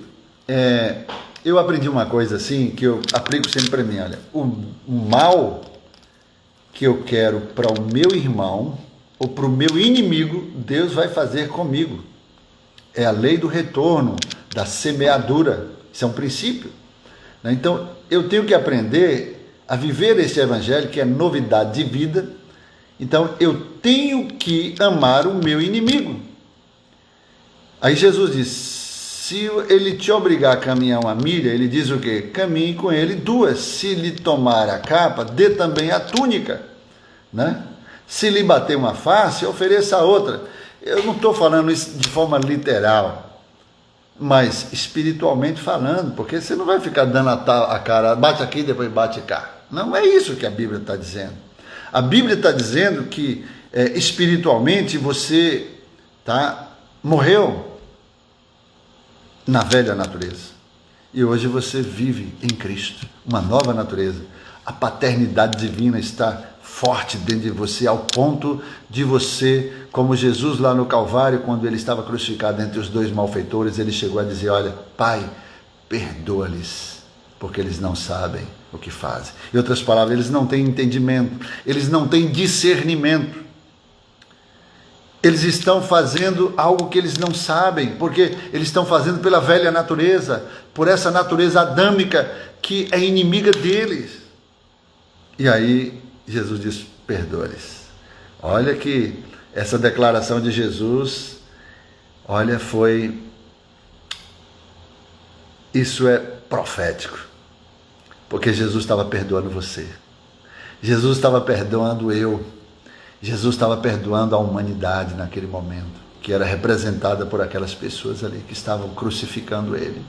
Speaker 1: eu aprendi uma coisa assim, que eu aplico sempre para mim, olha, o mal que eu quero para o meu irmão, ou para o meu inimigo, Deus vai fazer comigo. É a lei do retorno, da semeadura. Isso é um princípio. Então, eu tenho que aprender a viver esse evangelho, que é novidade de vida. Então, eu tenho que amar o meu inimigo. Aí Jesus diz, se ele te obrigar a caminhar uma milha, ele diz o quê? Caminhe com ele 2. Se lhe tomar a capa, dê também a túnica, né? Se lhe bater uma face, ofereça a outra. Eu não estou falando isso de forma literal, mas espiritualmente falando, porque você não vai ficar dando a cara, bate aqui, depois bate cá. Não é isso que a Bíblia está dizendo. A Bíblia está dizendo que espiritualmente você morreu na velha natureza. E hoje você vive em Cristo, uma nova natureza. A paternidade divina está forte dentro de você, ao ponto de você, como Jesus lá no Calvário, quando ele estava crucificado entre os 2 malfeitores, ele chegou a dizer, olha, Pai, perdoa-lhes, porque eles não sabem o que fazem. Em outras palavras, eles não têm entendimento, eles não têm discernimento. Eles estão fazendo algo que eles não sabem, porque eles estão fazendo pela velha natureza, por essa natureza adâmica que é inimiga deles. E aí Jesus diz, perdoa-lhes. Olha que essa declaração de Jesus, olha, isso é profético, porque Jesus estava perdoando você, Jesus estava perdoando eu, Jesus estava perdoando a humanidade naquele momento, que era representada por aquelas pessoas ali que estavam crucificando ele.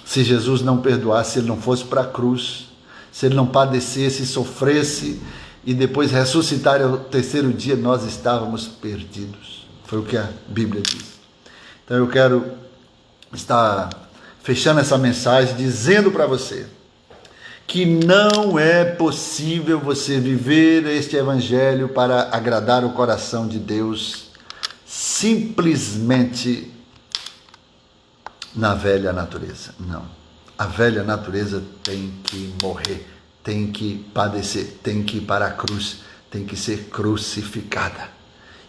Speaker 1: Se Jesus não perdoasse, se ele não fosse para a cruz, se ele não padecesse, sofresse e depois ressuscitar ao 3º dia, nós estávamos perdidos. Foi o que a Bíblia diz. Então eu quero estar fechando essa mensagem dizendo para você que não é possível você viver este evangelho para agradar o coração de Deus simplesmente na velha natureza. Não. A velha natureza tem que morrer, tem que padecer, tem que ir para a cruz, tem que ser crucificada.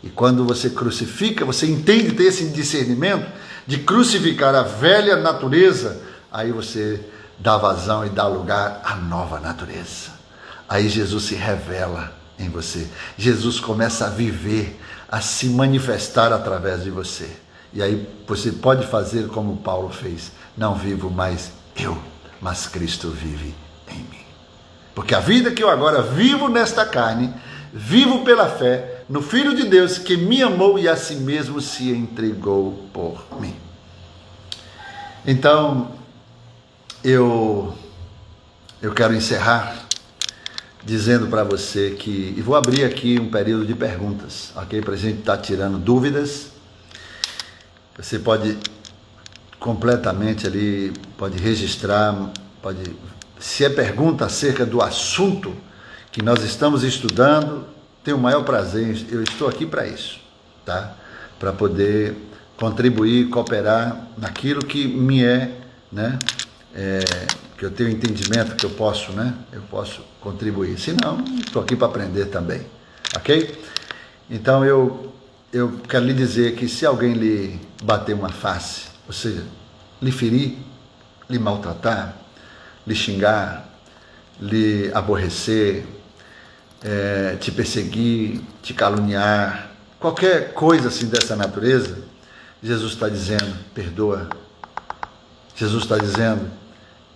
Speaker 1: E quando você crucifica, você entende, ter esse discernimento de crucificar a velha natureza, aí você dá vazão e dá lugar à nova natureza. Aí Jesus se revela em você. Jesus começa a viver, a se manifestar através de você. E aí você pode fazer como Paulo fez. Não vivo mais eu, mas Cristo vive em mim. Porque a vida que eu agora vivo nesta carne, vivo pela fé no Filho de Deus que me amou e a si mesmo se entregou por mim. Então, eu quero encerrar dizendo para você que, e vou abrir aqui um período de perguntas, ok? Para a gente estar tirando dúvidas. Você pode completamente ali, pode registrar, se é pergunta acerca do assunto que nós estamos estudando, tenho o maior prazer, eu estou aqui para isso, tá? Para poder contribuir, cooperar naquilo que me que eu tenho entendimento, que eu posso contribuir. Se não, estou aqui para aprender também, ok? Então eu quero lhe dizer que se alguém lhe bater uma face, ou seja, lhe ferir, lhe maltratar, lhe xingar, lhe aborrecer, te perseguir, te caluniar, qualquer coisa assim dessa natureza, Jesus está dizendo, perdoa. Jesus está dizendo,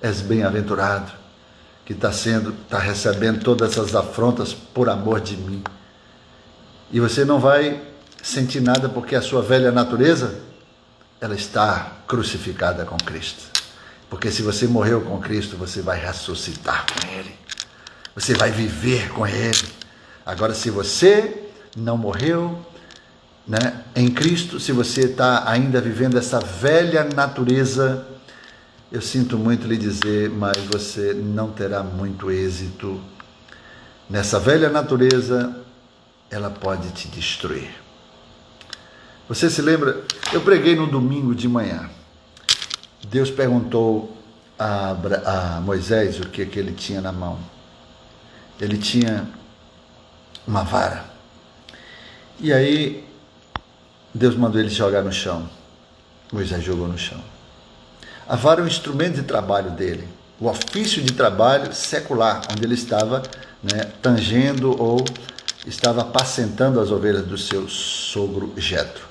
Speaker 1: és bem-aventurado, que está recebendo todas essas afrontas por amor de mim. E você não vai sentir nada porque a sua velha natureza, ela está crucificada com Cristo. Porque se você morreu com Cristo, você vai ressuscitar com Ele. Você vai viver com Ele. Agora, se você não morreu, né, em Cristo, se você está ainda vivendo essa velha natureza, eu sinto muito lhe dizer, mas você não terá muito êxito. Nessa velha natureza, ela pode te destruir. Você se lembra? Eu preguei no domingo de manhã. Deus perguntou a Moisés o que ele tinha na mão. Ele tinha uma vara. E aí, Deus mandou ele jogar no chão. Moisés jogou no chão. A vara é um instrumento de trabalho dele, o ofício de trabalho secular, onde ele estava, né, tangendo ou estava apacentando as ovelhas do seu sogro Jetro.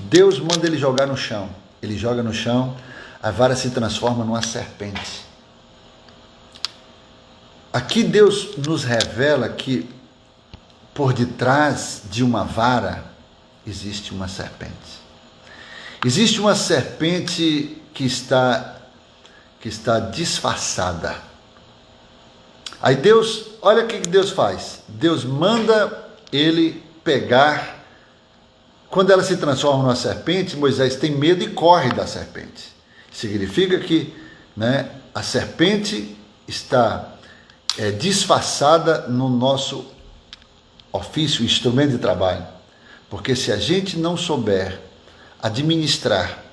Speaker 1: Deus manda ele jogar no chão. Ele joga no chão, a vara se transforma numa serpente. Aqui Deus nos revela que por detrás de uma vara existe uma serpente. Existe uma serpente que está disfarçada. Aí Deus, olha o que Deus faz. Deus manda ele pegar. Quando ela se transforma numa serpente, Moisés tem medo e corre da serpente. Significa que, né, a serpente está disfarçada no nosso ofício, instrumento de trabalho. Porque se a gente não souber administrar,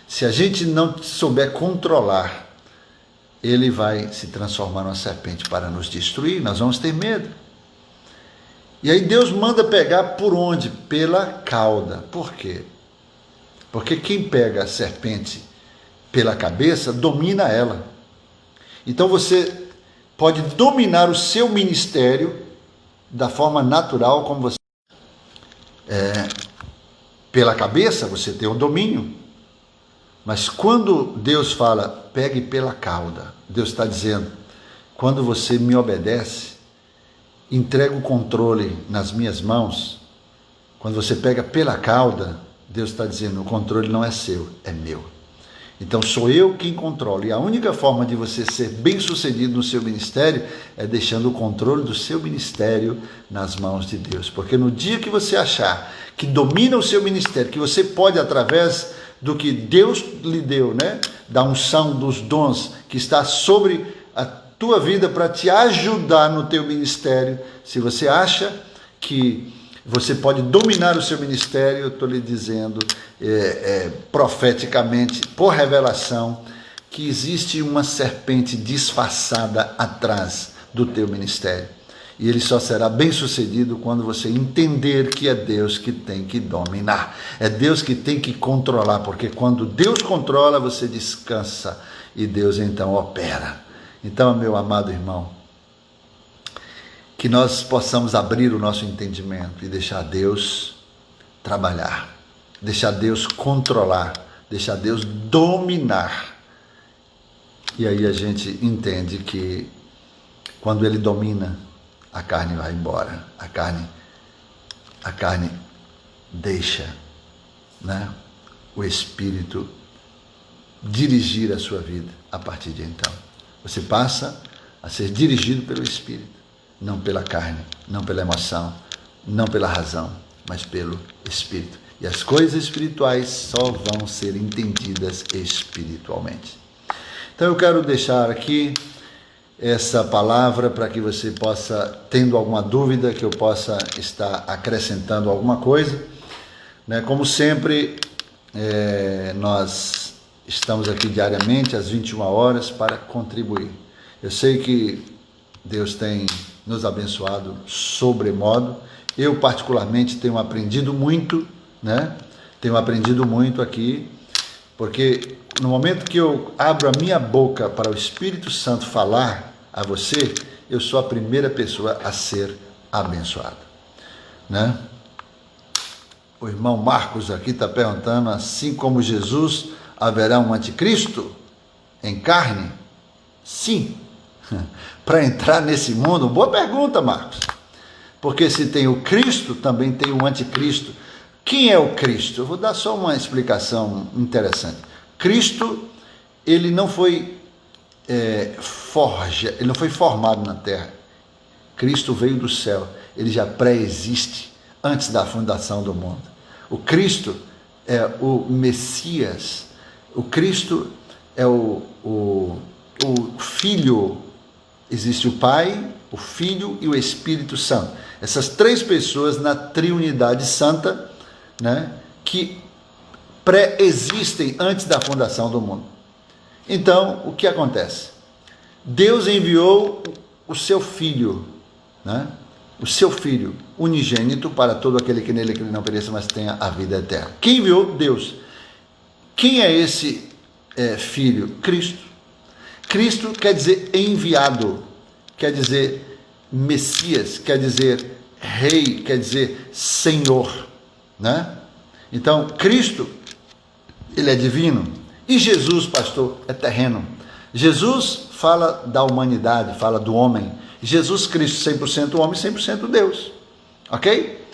Speaker 1: se a gente não souber controlar, ele vai se transformar numa serpente para nos destruir, nós vamos ter medo. E aí Deus manda pegar por onde? Pela cauda. Por quê? Porque quem pega a serpente pela cabeça, domina ela. Então você pode dominar o seu ministério da forma natural, como você... pela cabeça você tem o domínio. Mas quando Deus fala, pegue pela cauda, Deus está dizendo, quando você me obedece, entrega o controle nas minhas mãos, quando você pega pela cauda, Deus está dizendo, o controle não é seu, é meu. Então sou eu quem controlo. E a única forma de você ser bem-sucedido no seu ministério é deixando o controle do seu ministério nas mãos de Deus. Porque no dia que você achar que domina o seu ministério, que você pode, através do que Deus lhe deu, né, da unção, dos dons que está sobre a tua vida para te ajudar no teu ministério, se você acha que você pode dominar o seu ministério, eu estou lhe dizendo profeticamente, por revelação, que existe uma serpente disfarçada atrás do teu ministério. E ele só será bem sucedido quando você entender que é Deus que tem que dominar. É Deus que tem que controlar, porque quando Deus controla, você descansa e Deus então opera. Então, meu amado irmão, que nós possamos abrir o nosso entendimento e deixar Deus trabalhar, deixar Deus controlar, deixar Deus dominar. E aí a gente entende que quando Ele domina, a carne vai embora, a carne deixa, né, o Espírito dirigir a sua vida a partir de então. Você passa a ser dirigido pelo Espírito. Não pela carne, não pela emoção, não pela razão, mas pelo Espírito. E as coisas espirituais só vão ser entendidas espiritualmente. Então eu quero deixar aqui essa palavra para que você possa, tendo alguma dúvida, que eu possa estar acrescentando alguma coisa, né? Como sempre, nós estamos aqui diariamente às 21 horas para contribuir. Eu sei que Deus tem nos abençoado sobremodo. Eu particularmente tenho aprendido muito, né? Tenho aprendido muito aqui, porque no momento que eu abro a minha boca para o Espírito Santo falar a você, eu sou a primeira pessoa a ser abençoada, né? O irmão Marcos aqui está perguntando, assim como Jesus, haverá um anticristo em carne? Sim. Para entrar nesse mundo, boa pergunta, Marcos. Porque se tem o Cristo, também tem o anticristo. Quem é o Cristo? Eu vou dar só uma explicação interessante. Cristo, ele não foi ele não foi formado na terra. Cristo veio do céu. Ele já pré-existe antes da fundação do mundo. O Cristo é o Messias. O Cristo é o Filho. Existe o Pai, o Filho e o Espírito Santo. Essas três pessoas na Trindade Santa, né, que pré-existem antes da fundação do mundo. Então, o que acontece? Deus enviou o seu Filho, né, o seu Filho unigênito para todo aquele que nele não pereça, mas tenha a vida eterna. Quem enviou? Deus. Quem é esse Filho? Cristo. Cristo quer dizer enviado, quer dizer Messias, quer dizer Rei, quer dizer Senhor, né? Então, Cristo, ele é divino, e Jesus, pastor, é terreno. Jesus fala da humanidade, fala do homem. Jesus Cristo, 100% homem, 100% Deus, ok?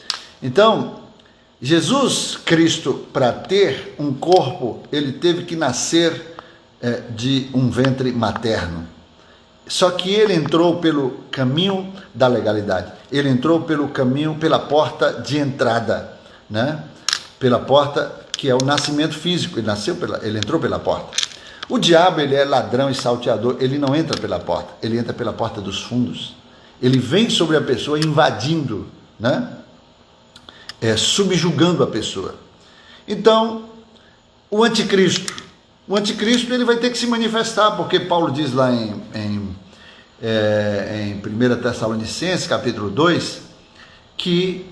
Speaker 1: Então, Jesus Cristo, para ter um corpo, ele teve que nascer de um ventre materno. Só que ele entrou pelo caminho da legalidade. Ele entrou pelo caminho, pela porta de entrada, né? Pela porta que é o nascimento físico. Ele entrou pela porta. O diabo, ele é ladrão e salteador. Ele não entra pela porta. Ele entra pela porta dos fundos. Ele vem sobre a pessoa invadindo, né? Subjugando a pessoa. Então, o anticristo. O anticristo, ele vai ter que se manifestar, porque Paulo diz lá em 1 Tessalonicenses, capítulo 2, que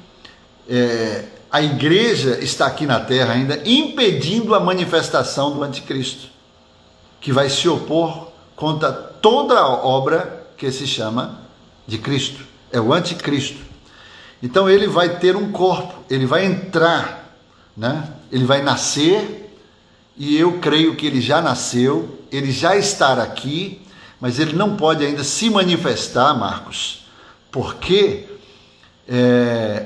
Speaker 1: a igreja está aqui na terra ainda impedindo a manifestação do anticristo, que vai se opor contra toda a obra que se chama de Cristo. É o anticristo. Então ele vai ter um corpo, ele vai entrar, né? Ele vai nascer. E eu creio que ele já nasceu, ele já está aqui, mas ele não pode ainda se manifestar, Marcos, porque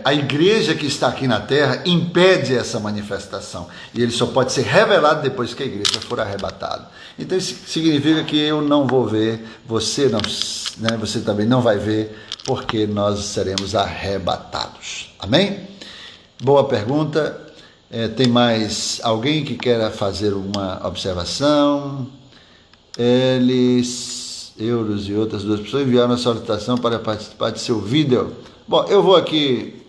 Speaker 1: a igreja que está aqui na terra impede essa manifestação. E ele só pode ser revelado depois que a igreja for arrebatada. Então isso significa que eu não vou ver, você não, né, você também não vai ver, porque nós seremos arrebatados. Amém? Boa pergunta. Tem mais alguém que queira fazer uma observação? Euros e outras duas pessoas enviaram a solicitação para participar de seu vídeo. Bom, eu vou aqui.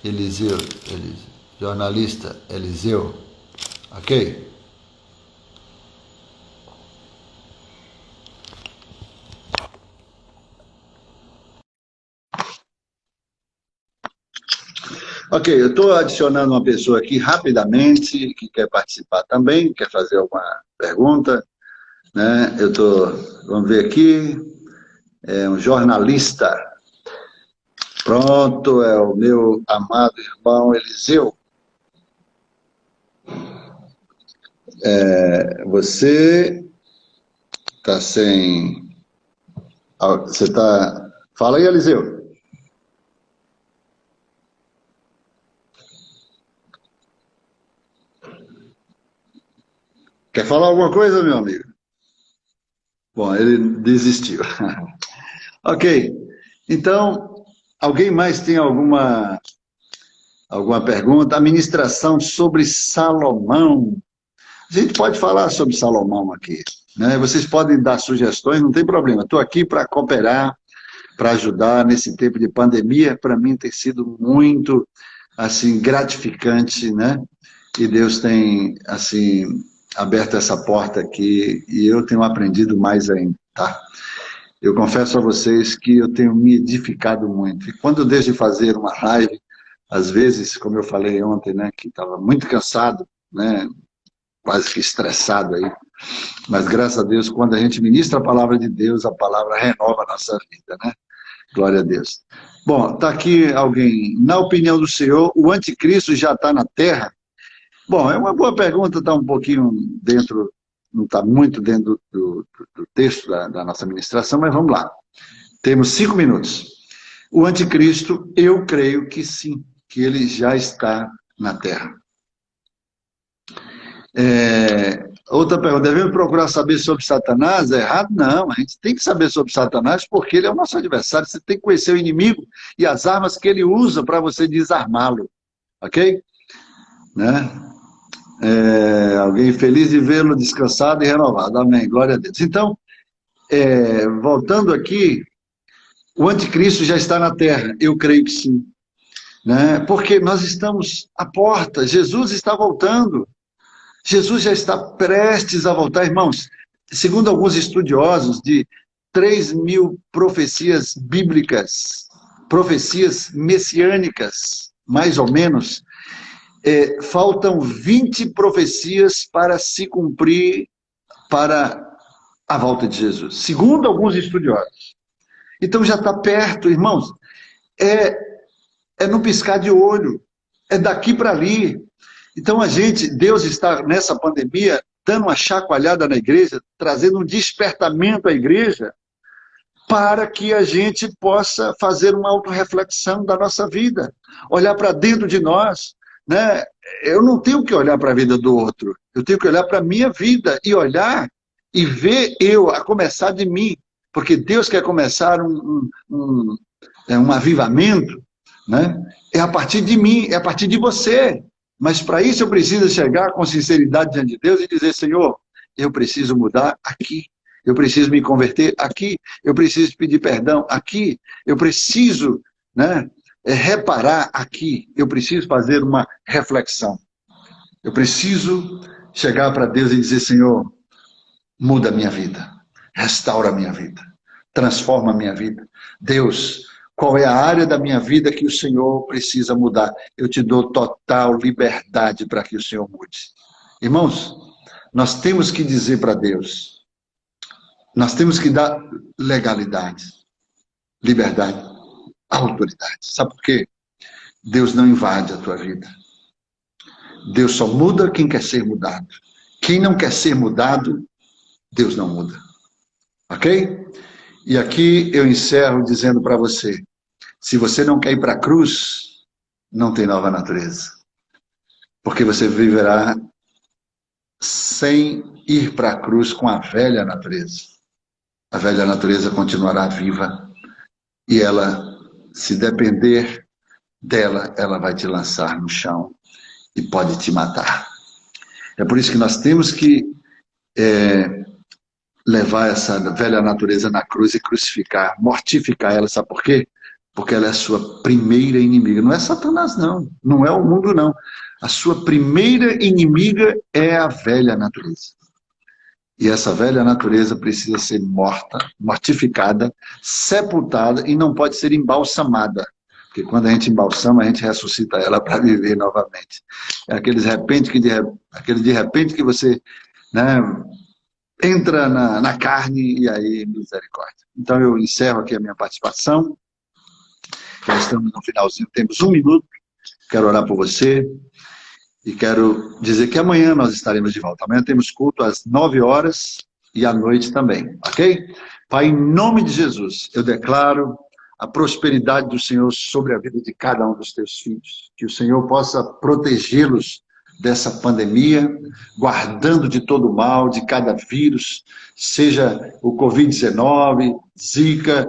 Speaker 1: Eliseu, jornalista Eliseu, ok? Ok, eu estou adicionando uma pessoa aqui rapidamente, que quer participar também, quer fazer alguma pergunta, né? Vamos ver aqui, um jornalista. Pronto, é o meu amado irmão Eliseu. Você está sem... Você está... Fala aí, Eliseu. Quer falar alguma coisa, meu amigo? Bom, ele desistiu. Ok, então, alguém mais tem alguma pergunta? Administração sobre Salomão. A gente pode falar sobre Salomão aqui, né? Vocês podem dar sugestões, não tem problema. Estou aqui para cooperar, para ajudar nesse tempo de pandemia. Para mim tem sido muito, assim, gratificante, né? E Deus tem, assim, aberto essa porta aqui e eu tenho aprendido mais ainda, tá? Eu confesso a vocês que eu tenho me edificado muito. E quando eu deixo de fazer uma live, às vezes, como eu falei ontem, né, que estava muito cansado, né, quase que estressado aí. Mas graças a Deus, quando a gente ministra a palavra de Deus, a palavra renova a nossa vida, né? Glória a Deus. Bom, está aqui alguém. Na opinião do Senhor, o anticristo já está na Terra? Bom, é uma boa pergunta, está um pouquinho dentro, não está muito dentro do texto da nossa ministração, mas vamos lá. Temos 5 minutos. O anticristo, eu creio que sim, que ele já está na Terra. Outra pergunta, devemos procurar saber sobre Satanás? É errado? Não, a gente tem que saber sobre Satanás porque ele é o nosso adversário. Você tem que conhecer o inimigo e as armas que ele usa para você desarmá-lo. Ok? Né? Alguém feliz de vê-lo descansado e renovado. Amém. Glória a Deus. Então, voltando aqui, o anticristo já está na Terra. Eu creio que sim. Né? Porque nós estamos à porta. Jesus está voltando. Jesus já está prestes a voltar, irmãos. Segundo alguns estudiosos, de 3.000 profecias bíblicas, profecias messiânicas, mais ou menos, faltam 20 profecias para se cumprir para a volta de Jesus. Segundo alguns estudiosos. Então já está perto, irmãos. É no piscar de olho. É daqui para ali. Então Deus está nessa pandemia dando uma chacoalhada na igreja, trazendo um despertamento à igreja para que a gente possa fazer uma autorreflexão da nossa vida, olhar para dentro de nós, né? Eu não tenho que olhar para a vida do outro, eu tenho que olhar para a minha vida e olhar e ver a começar de mim, porque Deus quer começar um avivamento, né? É a partir de mim, é a partir de você. Mas para isso eu preciso chegar com sinceridade diante de Deus e dizer, Senhor, eu preciso mudar aqui, eu preciso me converter aqui, eu preciso pedir perdão aqui, eu preciso, né, reparar aqui, eu preciso fazer uma reflexão. Eu preciso chegar para Deus e dizer, Senhor, muda a minha vida, restaura a minha vida, transforma a minha vida. Deus, qual é a área da minha vida que o Senhor precisa mudar? Eu te dou total liberdade para que o Senhor mude. Irmãos, nós temos que dizer para Deus, nós temos que dar legalidade, liberdade, autoridade. Sabe por quê? Deus não invade a tua vida. Deus só muda quem quer ser mudado. Quem não quer ser mudado, Deus não muda. Ok? E aqui eu encerro dizendo para você, se você não quer ir para a cruz, não tem nova natureza. Porque você viverá sem ir para a cruz com a velha natureza. A velha natureza continuará viva. E ela, se depender dela, ela vai te lançar no chão e pode te matar. É por isso que nós temos que levar essa velha natureza na cruz e crucificar, mortificar ela. Sabe por quê? Porque ela é a sua primeira inimiga. Não é Satanás, não. Não é o mundo, não. A sua primeira inimiga é a velha natureza. E essa velha natureza precisa ser morta, mortificada, sepultada e não pode ser embalsamada. Porque quando a gente embalsama, a gente ressuscita ela para viver novamente. É aquele de repente que você, né, entra na carne e aí misericórdia. Então eu encerro aqui a minha participação. Já estamos no finalzinho, temos 1 minuto. Quero orar por você e quero dizer que amanhã nós estaremos de volta. Amanhã temos culto às 9 horas e à noite também, ok? Pai, em nome de Jesus, eu declaro a prosperidade do Senhor sobre a vida de cada um dos teus filhos. Que o Senhor possa protegê-los dessa pandemia, guardando de todo mal, de cada vírus, seja o Covid-19, Zika,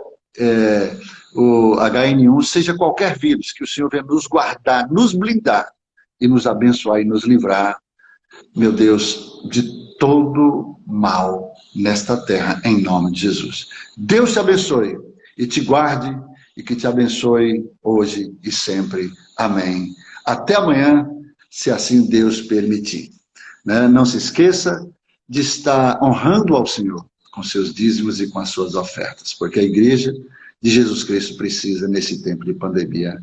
Speaker 1: o HN1, seja qualquer vírus, que o Senhor venha nos guardar, nos blindar e nos abençoar e nos livrar, meu Deus, de todo mal nesta terra, em nome de Jesus. Deus te abençoe e te guarde e que te abençoe hoje e sempre. Amém. Até amanhã, se assim Deus permitir. Não se esqueça de estar honrando ao Senhor com seus dízimos e com as suas ofertas, porque a igreja de Jesus Cristo precisa, nesse tempo de pandemia,